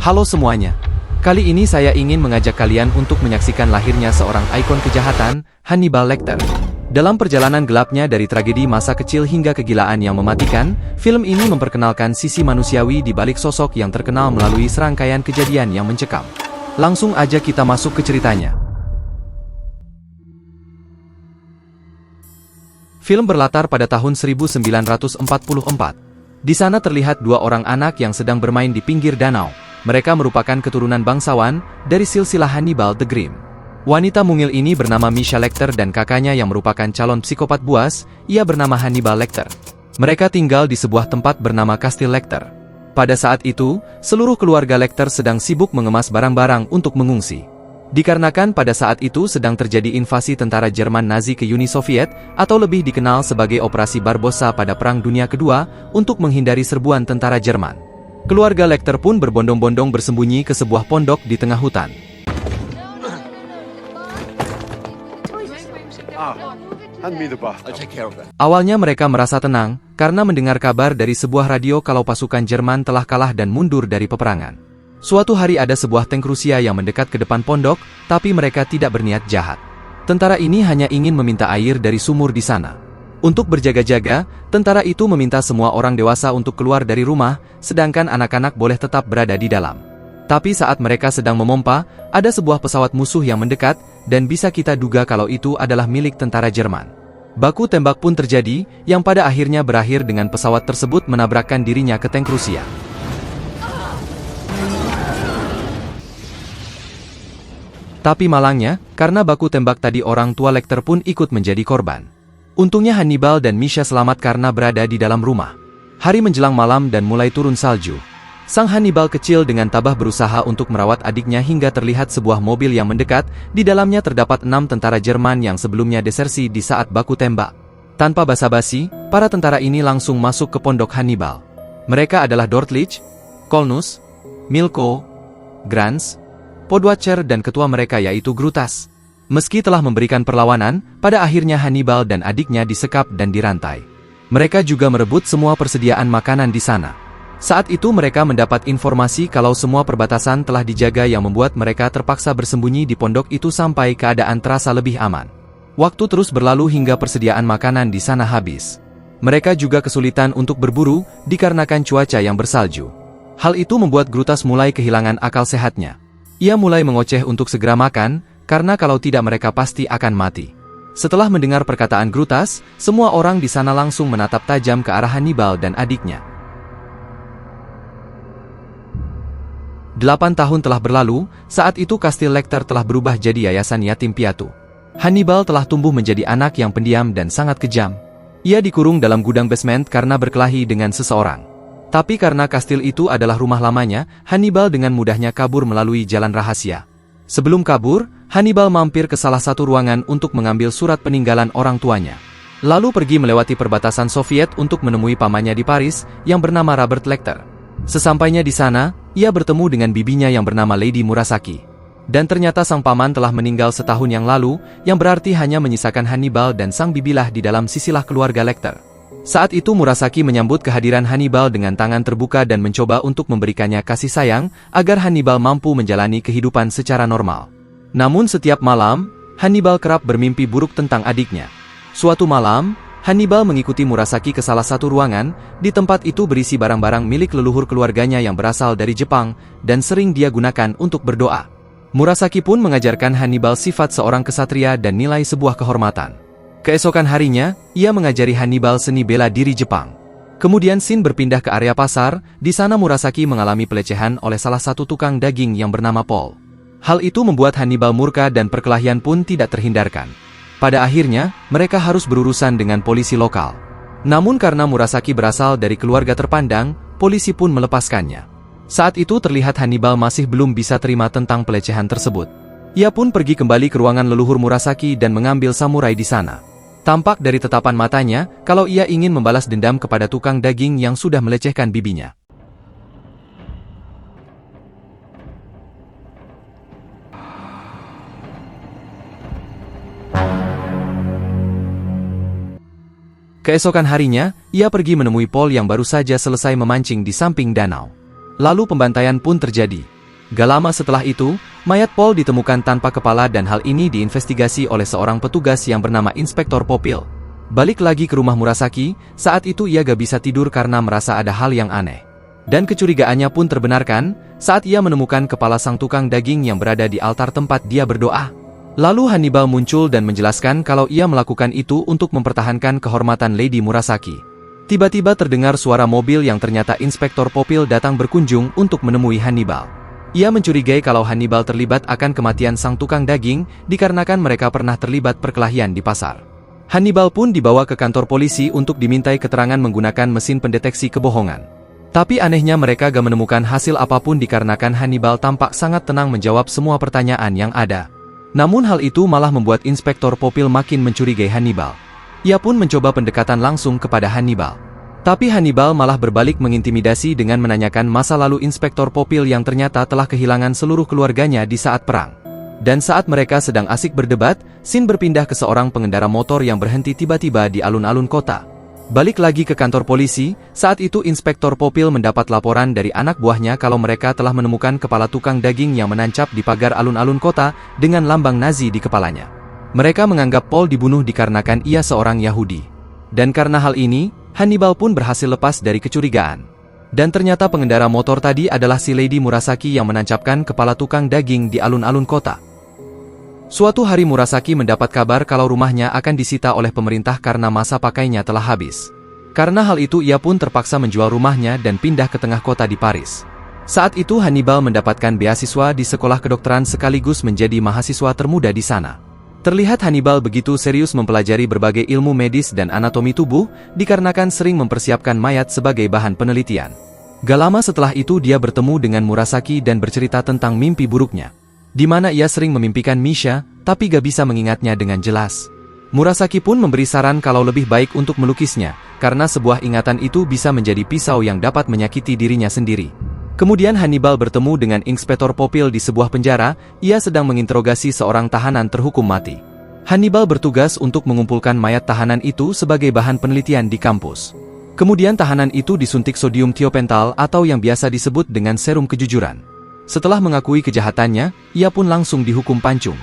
Halo semuanya. Kali ini saya ingin mengajak kalian untuk menyaksikan lahirnya seorang ikon kejahatan, Hannibal Lecter. Dalam perjalanan gelapnya dari tragedi masa kecil hingga kegilaan yang mematikan, film ini memperkenalkan sisi manusiawi di balik sosok yang terkenal melalui serangkaian kejadian yang mencekam. Langsung aja kita masuk ke ceritanya. Film berlatar pada tahun 1944. Di sana terlihat dua orang anak yang sedang bermain di pinggir danau. Mereka merupakan keturunan bangsawan dari silsilah Hannibal the Grim. Wanita mungil ini bernama Misha Lecter dan kakaknya yang merupakan calon psikopat buas, ia bernama Hannibal Lecter. Mereka tinggal di sebuah tempat bernama Kastil Lecter. Pada saat itu, seluruh keluarga Lecter sedang sibuk mengemas barang-barang untuk mengungsi. Dikarenakan pada saat itu sedang terjadi invasi tentara Jerman Nazi ke Uni Soviet, atau lebih dikenal sebagai Operasi Barbarossa pada Perang Dunia Kedua, untuk menghindari serbuan tentara Jerman. Keluarga Lecter pun berbondong-bondong bersembunyi ke sebuah pondok di tengah hutan. Awalnya mereka merasa tenang, karena mendengar kabar dari sebuah radio kalau pasukan Jerman telah kalah dan mundur dari peperangan. Suatu hari ada sebuah tank Rusia yang mendekat ke depan pondok, tapi mereka tidak berniat jahat. Tentara ini hanya ingin meminta air dari sumur di sana. Untuk berjaga-jaga, tentara itu meminta semua orang dewasa untuk keluar dari rumah, sedangkan anak-anak boleh tetap berada di dalam. Tapi saat mereka sedang memompa, ada sebuah pesawat musuh yang mendekat, dan bisa kita duga kalau itu adalah milik tentara Jerman. Baku tembak pun terjadi, yang pada akhirnya berakhir dengan pesawat tersebut menabrakkan dirinya ke tank Rusia. Tapi malangnya, karena baku tembak tadi orang tua Lecter pun ikut menjadi korban. Untungnya Hannibal dan Misha selamat karena berada di dalam rumah. Hari menjelang malam dan mulai turun salju. Sang Hannibal kecil dengan tabah berusaha untuk merawat adiknya hingga terlihat sebuah mobil yang mendekat, di dalamnya terdapat 6 tentara Jerman yang sebelumnya desersi di saat baku tembak. Tanpa basa-basi, para tentara ini langsung masuk ke pondok Hannibal. Mereka adalah Dortlich, Kolnus, Milko, Grans, Podwatcher dan ketua mereka yaitu Grutas. Meski telah memberikan perlawanan, pada akhirnya Hannibal dan adiknya disekap dan dirantai. Mereka juga merebut semua persediaan makanan di sana. Saat itu mereka mendapat informasi kalau semua perbatasan telah dijaga yang membuat mereka terpaksa bersembunyi di pondok itu sampai keadaan terasa lebih aman. Waktu terus berlalu hingga persediaan makanan di sana habis. Mereka juga kesulitan untuk berburu dikarenakan cuaca yang bersalju. Hal itu membuat Grutas mulai kehilangan akal sehatnya. Ia mulai mengoceh untuk segera makan, karena kalau tidak mereka pasti akan mati. Setelah mendengar perkataan Grutas, semua orang di sana langsung menatap tajam ke arah Hannibal dan adiknya. 8 tahun telah berlalu, saat itu Kastil Lecter telah berubah jadi yayasan yatim piatu. Hannibal telah tumbuh menjadi anak yang pendiam dan sangat kejam. Ia dikurung dalam gudang basement karena berkelahi dengan seseorang. Tapi karena kastil itu adalah rumah lamanya, Hannibal dengan mudahnya kabur melalui jalan rahasia. Sebelum kabur, Hannibal mampir ke salah satu ruangan untuk mengambil surat peninggalan orang tuanya. Lalu pergi melewati perbatasan Soviet untuk menemui pamannya di Paris, yang bernama Robert Lecter. Sesampainya di sana, ia bertemu dengan bibinya yang bernama Lady Murasaki. Dan ternyata sang paman telah meninggal setahun yang lalu, yang berarti hanya menyisakan Hannibal dan sang bibilah di dalam sisilah keluarga Lecter. Saat itu Murasaki menyambut kehadiran Hannibal dengan tangan terbuka dan mencoba untuk memberikannya kasih sayang, agar Hannibal mampu menjalani kehidupan secara normal. Namun setiap malam, Hannibal kerap bermimpi buruk tentang adiknya. Suatu malam, Hannibal mengikuti Murasaki ke salah satu ruangan, di tempat itu berisi barang-barang milik leluhur keluarganya yang berasal dari Jepang, dan sering dia gunakan untuk berdoa. Murasaki pun mengajarkan Hannibal sifat seorang kesatria dan nilai sebuah kehormatan. Keesokan harinya, ia mengajari Hannibal seni bela diri Jepang. Kemudian Shin berpindah ke area pasar, di sana Murasaki mengalami pelecehan oleh salah satu tukang daging yang bernama Paul. Hal itu membuat Hannibal murka dan perkelahian pun tidak terhindarkan. Pada akhirnya, mereka harus berurusan dengan polisi lokal. Namun karena Murasaki berasal dari keluarga terpandang, polisi pun melepaskannya. Saat itu terlihat Hannibal masih belum bisa terima tentang pelecehan tersebut. Ia pun pergi kembali ke ruangan leluhur Murasaki dan mengambil samurai di sana. Tampak dari tatapan matanya, kalau ia ingin membalas dendam kepada tukang daging yang sudah melecehkan bibinya. Keesokan harinya, ia pergi menemui Paul yang baru saja selesai memancing di samping danau. Lalu pembantaian pun terjadi. Gak lama setelah itu, mayat Paul ditemukan tanpa kepala dan hal ini diinvestigasi oleh seorang petugas yang bernama Inspektor Popil. Balik lagi ke rumah Murasaki, saat itu ia gak bisa tidur karena merasa ada hal yang aneh. Dan kecurigaannya pun terbenarkan, saat ia menemukan kepala sang tukang daging yang berada di altar tempat dia berdoa. Lalu Hannibal muncul dan menjelaskan kalau ia melakukan itu untuk mempertahankan kehormatan Lady Murasaki. Tiba-tiba terdengar suara mobil yang ternyata Inspektor Popil datang berkunjung untuk menemui Hannibal. Ia mencurigai kalau Hannibal terlibat akan kematian sang tukang daging, dikarenakan mereka pernah terlibat perkelahian di pasar. Hannibal pun dibawa ke kantor polisi untuk dimintai keterangan menggunakan mesin pendeteksi kebohongan. Tapi anehnya mereka gak menemukan hasil apapun dikarenakan Hannibal tampak sangat tenang menjawab semua pertanyaan yang ada. Namun hal itu malah membuat Inspektor Popil makin mencurigai Hannibal. Ia pun mencoba pendekatan langsung kepada Hannibal. Tapi Hannibal malah berbalik mengintimidasi dengan menanyakan masa lalu Inspektor Popil yang ternyata telah kehilangan seluruh keluarganya di saat perang. Dan saat mereka sedang asik berdebat, scene berpindah ke seorang pengendara motor yang berhenti tiba-tiba di alun-alun kota. Balik lagi ke kantor polisi, saat itu Inspektor Popil mendapat laporan dari anak buahnya kalau mereka telah menemukan kepala tukang daging yang menancap di pagar alun-alun kota dengan lambang Nazi di kepalanya. Mereka menganggap Paul dibunuh dikarenakan ia seorang Yahudi. Dan karena hal ini, Hannibal pun berhasil lepas dari kecurigaan. Dan ternyata pengendara motor tadi adalah si Lady Murasaki yang menancapkan kepala tukang daging di alun-alun kota. Suatu hari Murasaki mendapat kabar kalau rumahnya akan disita oleh pemerintah karena masa pakainya telah habis. Karena hal itu ia pun terpaksa menjual rumahnya dan pindah ke tengah kota di Paris. Saat itu Hannibal mendapatkan beasiswa di sekolah kedokteran sekaligus menjadi mahasiswa termuda di sana. Terlihat Hannibal begitu serius mempelajari berbagai ilmu medis dan anatomi tubuh, dikarenakan sering mempersiapkan mayat sebagai bahan penelitian. Gak lama setelah itu dia bertemu dengan Murasaki dan bercerita tentang mimpi buruknya, di mana ia sering memimpikan Misha, tapi gak bisa mengingatnya dengan jelas. Murasaki pun memberi saran kalau lebih baik untuk melukisnya, karena sebuah ingatan itu bisa menjadi pisau yang dapat menyakiti dirinya sendiri. Kemudian Hannibal bertemu dengan Inspektor Popil di sebuah penjara, ia sedang menginterogasi seorang tahanan terhukum mati. Hannibal bertugas untuk mengumpulkan mayat tahanan itu sebagai bahan penelitian di kampus. Kemudian tahanan itu disuntik sodium thiopental atau yang biasa disebut dengan serum kejujuran. Setelah mengakui kejahatannya, ia pun langsung dihukum pancung.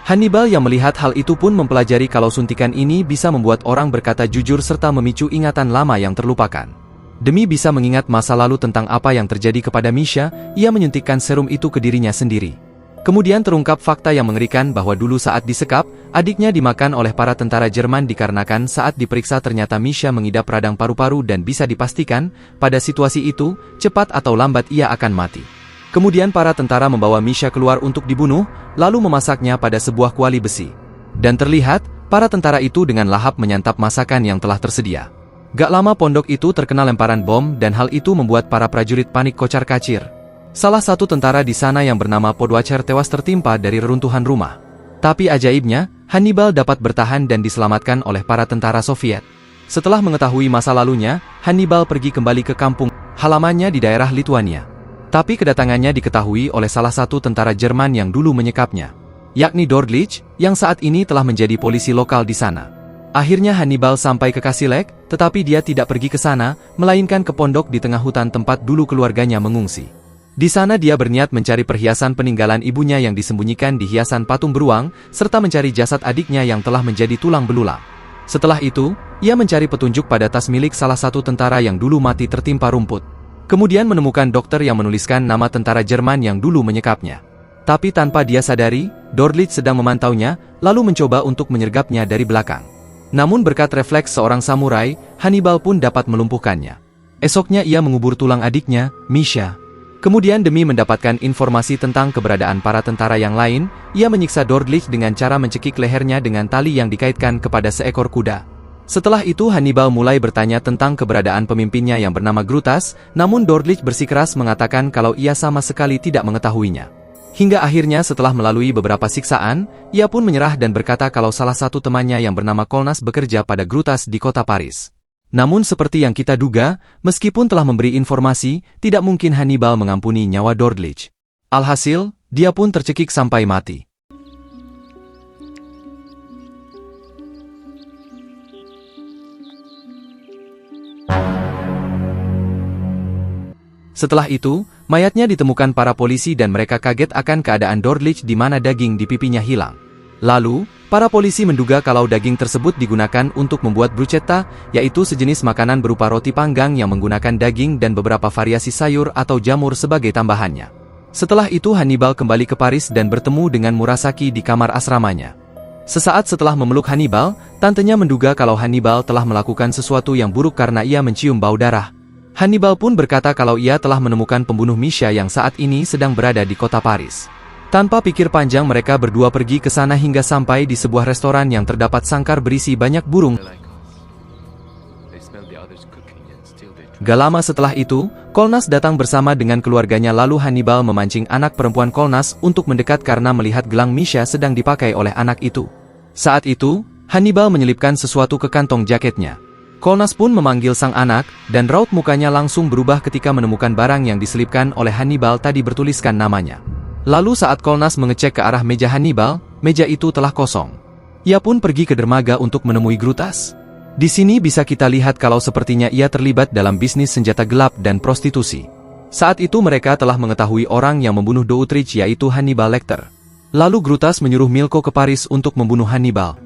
Hannibal yang melihat hal itu pun mempelajari kalau suntikan ini bisa membuat orang berkata jujur serta memicu ingatan lama yang terlupakan. Demi bisa mengingat masa lalu tentang apa yang terjadi kepada Misha, ia menyuntikkan serum itu ke dirinya sendiri. Kemudian terungkap fakta yang mengerikan bahwa dulu saat disekap, adiknya dimakan oleh para tentara Jerman dikarenakan saat diperiksa ternyata Misha mengidap radang paru-paru dan bisa dipastikan, pada situasi itu, cepat atau lambat ia akan mati. Kemudian para tentara membawa Misha keluar untuk dibunuh, lalu memasaknya pada sebuah kuali besi. Dan terlihat, para tentara itu dengan lahap menyantap masakan yang telah tersedia. Gak lama pondok itu terkena lemparan bom dan hal itu membuat para prajurit panik kocar-kacir. Salah satu tentara di sana yang bernama Podwacher tewas tertimpa dari reruntuhan rumah. Tapi ajaibnya, Hannibal dapat bertahan dan diselamatkan oleh para tentara Soviet. Setelah mengetahui masa lalunya, Hannibal pergi kembali ke kampung halamannya di daerah Lituania. Tapi kedatangannya diketahui oleh salah satu tentara Jerman yang dulu menyekapnya, yakni Dordlich, yang saat ini telah menjadi polisi lokal di sana. Akhirnya Hannibal sampai ke Kasilek, tetapi dia tidak pergi ke sana, melainkan ke pondok di tengah hutan tempat dulu keluarganya mengungsi. Di sana dia berniat mencari perhiasan peninggalan ibunya yang disembunyikan di hiasan patung beruang, serta mencari jasad adiknya yang telah menjadi tulang belulang. Setelah itu, ia mencari petunjuk pada tas milik salah satu tentara yang dulu mati tertimpa rumput. Kemudian menemukan dokter yang menuliskan nama tentara Jerman yang dulu menyekapnya. Tapi tanpa dia sadari, Dordlich sedang memantaunya, lalu mencoba untuk menyergapnya dari belakang. Namun berkat refleks seorang samurai, Hannibal pun dapat melumpuhkannya. Esoknya ia mengubur tulang adiknya, Misha. Kemudian demi mendapatkan informasi tentang keberadaan para tentara yang lain, ia menyiksa Dordlich dengan cara mencekik lehernya dengan tali yang dikaitkan kepada seekor kuda. Setelah itu Hannibal mulai bertanya tentang keberadaan pemimpinnya yang bernama Grutas, namun Dordlich bersikeras mengatakan kalau ia sama sekali tidak mengetahuinya. Hingga akhirnya setelah melalui beberapa siksaan, ia pun menyerah dan berkata kalau salah satu temannya yang bernama Kolnas bekerja pada Grutas di kota Paris. Namun seperti yang kita duga, meskipun telah memberi informasi, tidak mungkin Hannibal mengampuni nyawa Dordlich. Alhasil, dia pun tercekik sampai mati. Setelah itu, mayatnya ditemukan para polisi dan mereka kaget akan keadaan Dordlich di mana daging di pipinya hilang. Lalu, para polisi menduga kalau daging tersebut digunakan untuk membuat bruschetta, yaitu sejenis makanan berupa roti panggang yang menggunakan daging dan beberapa variasi sayur atau jamur sebagai tambahannya. Setelah itu Hannibal kembali ke Paris dan bertemu dengan Murasaki di kamar asramanya. Sesaat setelah memeluk Hannibal, tantenya menduga kalau Hannibal telah melakukan sesuatu yang buruk karena ia mencium bau darah. Hannibal pun berkata kalau ia telah menemukan pembunuh Misha yang saat ini sedang berada di kota Paris. Tanpa pikir panjang mereka berdua pergi ke sana hingga sampai di sebuah restoran yang terdapat sangkar berisi banyak burung. Gak lama setelah itu, Kolnas datang bersama dengan keluarganya lalu Hannibal memancing anak perempuan Kolnas untuk mendekat karena melihat gelang Misha sedang dipakai oleh anak itu. Saat itu, Hannibal menyelipkan sesuatu ke kantong jaketnya. Kolnas pun memanggil sang anak, dan raut mukanya langsung berubah ketika menemukan barang yang diselipkan oleh Hannibal tadi bertuliskan namanya. Lalu saat Kolnas mengecek ke arah meja Hannibal, meja itu telah kosong. Ia pun pergi ke dermaga untuk menemui Grutas. Di sini bisa kita lihat kalau sepertinya ia terlibat dalam bisnis senjata gelap dan prostitusi. Saat itu mereka telah mengetahui orang yang membunuh Dootrich yaitu Hannibal Lecter. Lalu Grutas menyuruh Milko ke Paris untuk membunuh Hannibal.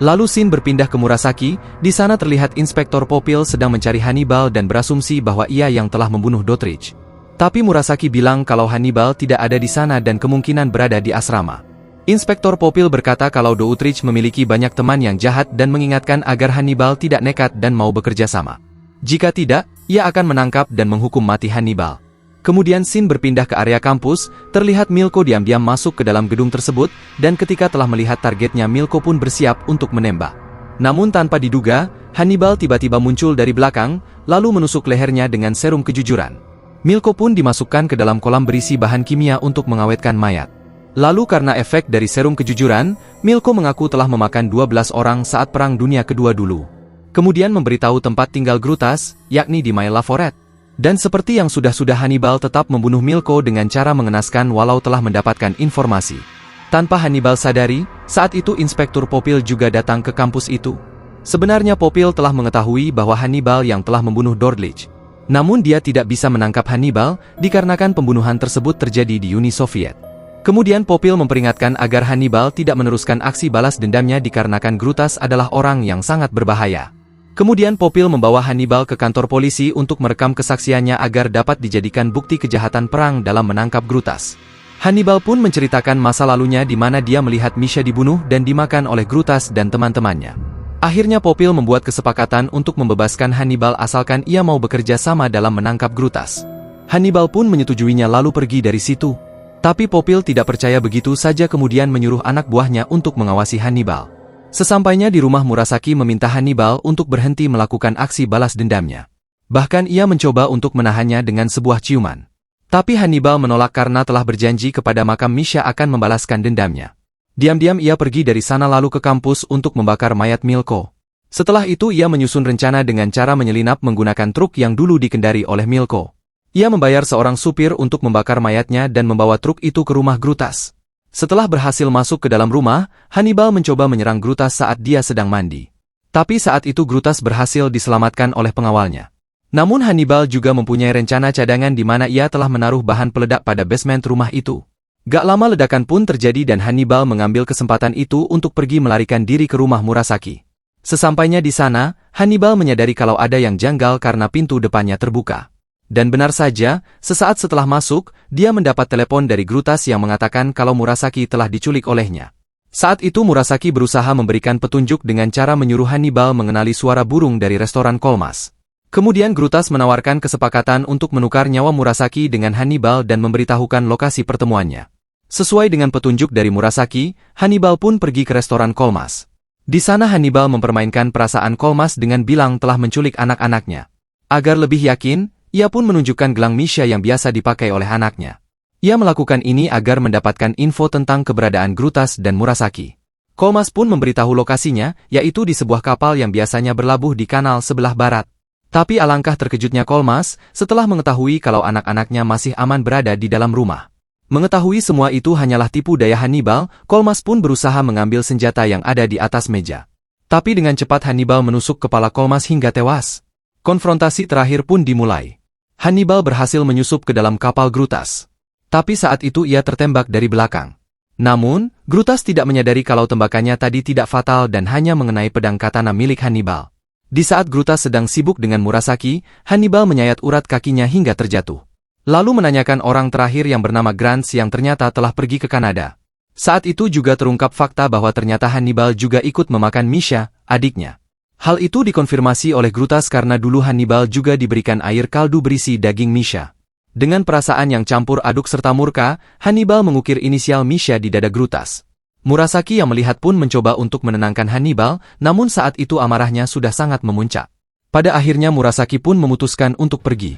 Lalu Shin berpindah ke Murasaki, di sana terlihat Inspektor Popil sedang mencari Hannibal dan berasumsi bahwa ia yang telah membunuh Dootrich. Tapi Murasaki bilang kalau Hannibal tidak ada di sana dan kemungkinan berada di asrama. Inspektor Popil berkata kalau Dootrich memiliki banyak teman yang jahat dan mengingatkan agar Hannibal tidak nekat dan mau bekerja sama. Jika tidak, ia akan menangkap dan menghukum mati Hannibal. Kemudian Shin berpindah ke area kampus, terlihat Milko diam-diam masuk ke dalam gedung tersebut, dan ketika telah melihat targetnya Milko pun bersiap untuk menembak. Namun tanpa diduga, Hannibal tiba-tiba muncul dari belakang, lalu menusuk lehernya dengan serum kejujuran. Milko pun dimasukkan ke dalam kolam berisi bahan kimia untuk mengawetkan mayat. Lalu karena efek dari serum kejujuran, Milko mengaku telah memakan 12 orang saat Perang Dunia Kedua dulu. Kemudian memberitahu tempat tinggal Grutas, yakni di Maille Laforet. Dan seperti yang sudah-sudah Hannibal tetap membunuh Milko dengan cara mengenaskan walau telah mendapatkan informasi. Tanpa Hannibal sadari, saat itu Inspektur Popil juga datang ke kampus itu. Sebenarnya Popil telah mengetahui bahwa Hannibal yang telah membunuh Dordlich. Namun dia tidak bisa menangkap Hannibal, dikarenakan pembunuhan tersebut terjadi di Uni Soviet. Kemudian Popil memperingatkan agar Hannibal tidak meneruskan aksi balas dendamnya dikarenakan Grutas adalah orang yang sangat berbahaya. Kemudian Popil membawa Hannibal ke kantor polisi untuk merekam kesaksiannya agar dapat dijadikan bukti kejahatan perang dalam menangkap Grutas. Hannibal pun menceritakan masa lalunya di mana dia melihat Misha dibunuh dan dimakan oleh Grutas dan teman-temannya. Akhirnya Popil membuat kesepakatan untuk membebaskan Hannibal asalkan ia mau bekerja sama dalam menangkap Grutas. Hannibal pun menyetujuinya lalu pergi dari situ. Tapi Popil tidak percaya begitu saja kemudian menyuruh anak buahnya untuk mengawasi Hannibal. Sesampainya di rumah Murasaki meminta Hannibal untuk berhenti melakukan aksi balas dendamnya. Bahkan ia mencoba untuk menahannya dengan sebuah ciuman. Tapi Hannibal menolak karena telah berjanji kepada makam Misha akan membalaskan dendamnya. Diam-diam ia pergi dari sana lalu ke kampus untuk membakar mayat Milko. Setelah itu ia menyusun rencana dengan cara menyelinap menggunakan truk yang dulu dikendari oleh Milko. Ia membayar seorang supir untuk membakar mayatnya dan membawa truk itu ke rumah Grutas. Setelah berhasil masuk ke dalam rumah, Hannibal mencoba menyerang Grutas saat dia sedang mandi. Tapi saat itu Grutas berhasil diselamatkan oleh pengawalnya. Namun Hannibal juga mempunyai rencana cadangan di mana ia telah menaruh bahan peledak pada basement rumah itu. Gak lama ledakan pun terjadi dan Hannibal mengambil kesempatan itu untuk pergi melarikan diri ke rumah Murasaki. Sesampainya di sana, Hannibal menyadari kalau ada yang janggal karena pintu depannya terbuka. Dan benar saja, sesaat setelah masuk, dia mendapat telepon dari Grutas yang mengatakan kalau Murasaki telah diculik olehnya. Saat itu Murasaki berusaha memberikan petunjuk dengan cara menyuruh Hannibal mengenali suara burung dari restoran Kolmas. Kemudian Grutas menawarkan kesepakatan untuk menukar nyawa Murasaki dengan Hannibal dan memberitahukan lokasi pertemuannya. Sesuai dengan petunjuk dari Murasaki, Hannibal pun pergi ke restoran Kolmas. Di sana Hannibal mempermainkan perasaan Kolmas dengan bilang telah menculik anak-anaknya. Agar lebih yakin, ia pun menunjukkan gelang Misha yang biasa dipakai oleh anaknya. Ia melakukan ini agar mendapatkan info tentang keberadaan Grutas dan Murasaki. Kolmas pun memberitahu lokasinya, yaitu di sebuah kapal yang biasanya berlabuh di kanal sebelah barat. Tapi alangkah terkejutnya Kolmas setelah mengetahui kalau anak-anaknya masih aman berada di dalam rumah. Mengetahui semua itu hanyalah tipu daya Hannibal, Kolmas pun berusaha mengambil senjata yang ada di atas meja. Tapi dengan cepat Hannibal menusuk kepala Kolmas hingga tewas. Konfrontasi terakhir pun dimulai. Hannibal berhasil menyusup ke dalam kapal Grutas. Tapi saat itu ia tertembak dari belakang. Namun, Grutas tidak menyadari kalau tembakannya tadi tidak fatal dan hanya mengenai pedang katana milik Hannibal. Di saat Grutas sedang sibuk dengan Murasaki, Hannibal menyayat urat kakinya hingga terjatuh. Lalu menanyakan orang terakhir yang bernama Grants yang ternyata telah pergi ke Kanada. Saat itu juga terungkap fakta bahwa ternyata Hannibal juga ikut memakan Misha, adiknya. Hal itu dikonfirmasi oleh Grutas karena dulu Hannibal juga diberikan air kaldu berisi daging Misha. Dengan perasaan yang campur aduk serta murka, Hannibal mengukir inisial Misha di dada Grutas. Murasaki yang melihat pun mencoba untuk menenangkan Hannibal, namun saat itu amarahnya sudah sangat memuncak. Pada akhirnya Murasaki pun memutuskan untuk pergi.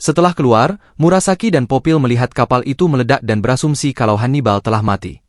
Setelah keluar, Murasaki dan Popil melihat kapal itu meledak dan berasumsi kalau Hannibal telah mati.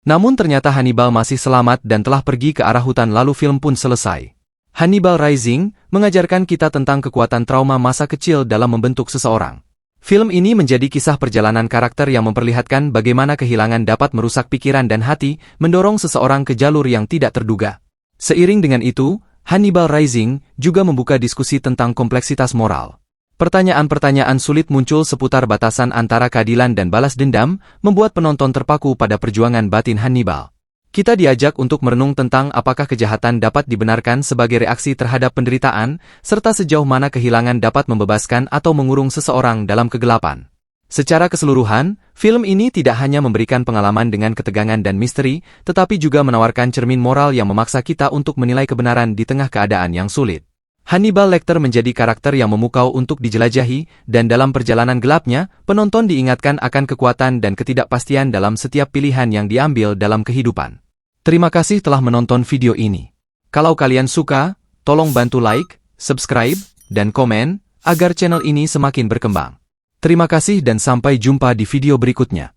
Namun ternyata Hannibal masih selamat dan telah pergi ke arah hutan lalu film pun selesai. Hannibal Rising mengajarkan kita tentang kekuatan trauma masa kecil dalam membentuk seseorang. Film ini menjadi kisah perjalanan karakter yang memperlihatkan bagaimana kehilangan dapat merusak pikiran dan hati, mendorong seseorang ke jalur yang tidak terduga. Seiring dengan itu, Hannibal Rising juga membuka diskusi tentang kompleksitas moral. Pertanyaan-pertanyaan sulit muncul seputar batasan antara keadilan dan balas dendam, membuat penonton terpaku pada perjuangan batin Hannibal. Kita diajak untuk merenung tentang apakah kejahatan dapat dibenarkan sebagai reaksi terhadap penderitaan, serta sejauh mana kehilangan dapat membebaskan atau mengurung seseorang dalam kegelapan. Secara keseluruhan, film ini tidak hanya memberikan pengalaman dengan ketegangan dan misteri, tetapi juga menawarkan cermin moral yang memaksa kita untuk menilai kebenaran di tengah keadaan yang sulit. Hannibal Lecter menjadi karakter yang memukau untuk dijelajahi, dan dalam perjalanan gelapnya, penonton diingatkan akan kekuatan dan ketidakpastian dalam setiap pilihan yang diambil dalam kehidupan. Terima kasih telah menonton video ini. Kalau kalian suka, tolong bantu like, subscribe, dan komen, agar channel ini semakin berkembang. Terima kasih dan sampai jumpa di video berikutnya.